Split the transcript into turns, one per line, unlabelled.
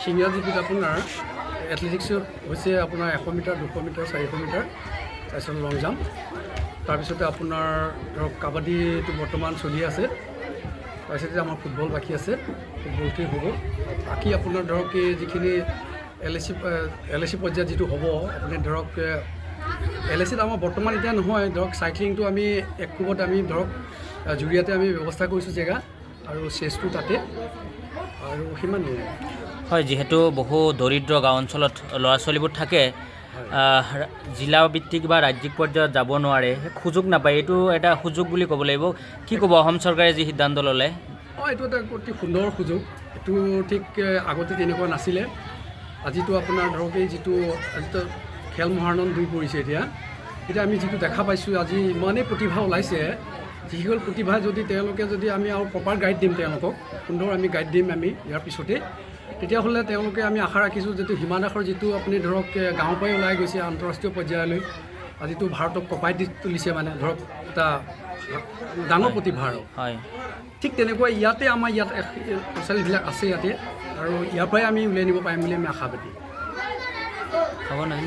শিঙীয়া জিপিত আপোনাৰ এথলেটিক্সত হৈছে আপোনাৰ 100 মিটাৰ 200 মিটাৰ 400 মিটাৰ তাৰপিছত লং জাম্প তাৰপিছতে আপোনাৰ ধৰক কাবাডীটো বৰ্তমান চলি আছে তাৰপিছতে আমাৰ ফুটবল বাকী আছে ফুটবলটোৱে হ'ব বাকী আপোনাৰ ধৰক এই যিখিনি LAC পৰ্যায়ত যিটো হ'ব আপুনি ধৰক LACত আমাৰ বৰ্তমান এতিয়া নহয় ধৰক চাইক্লিংটো আমি এক কোবত আমি ধৰক জুৰিয়াতে আমি ব্যৱস্থা কৰিছোঁ জেগা আৰু চেষ্টো তাতে আৰু সিমানেই
হয় যিহেতু বহু দৰিদ্ৰ গাঁও অঞ্চলত ল'ৰা ছোৱালীবোৰ থাকে জিলা ভিত্তিক বা ৰাজ্যিক পৰ্যায়ত যাব নোৱাৰে সুযোগ নাপায় এইটো এটা সুযোগ বুলি ক'ব লাগিব কি ক'ব অসম চৰকাৰে যি সিদ্ধান্ত ল'লে
এইটো এটা অতি সুন্দৰ সুযোগ এইটো ঠিক আগতে তেনেকুৱা নাছিলে আজিতো আপোনাৰ ধৰক এই যিটো আজিতো খেল মহাৰণ 2 পৰিছে এতিয়া আমি যিটো দেখা পাইছোঁ আজি ইমানেই প্ৰতিভা ওলাইছে যিসকল প্ৰতিভা যদি তেওঁলোকে যদি আমি আৰু প্ৰপাৰ গাইড দিম তেওঁলোকক সুন্দৰ আমি গাইড দিম আমি ইয়াৰ পিছতে তেতিয়াহ'লে তেওঁলোকে আমি আশা ৰাখিছোঁ যিটো হিমা দাসৰ যিটো আপুনি ধৰক গাঁৱৰ পৰাই ওলাই গৈছে আন্তঃৰাষ্ট্ৰীয় পৰ্যায়লৈ আজিতো ভাৰতক কঁপাই দি তুলিছে মানে ধৰক এটা ডাঙৰ প্ৰতিভা আৰু
হয়
ঠিক তেনেকুৱা ইয়াতে আমাৰ ইয়াত ল'ৰা-ছোৱালীবিলাক আছে ইয়াতে আৰু ইয়াৰ পৰাই আমি উলিয়াই নিব পাৰিম বুলি আমি আশাবাদী
হ'ব নহয়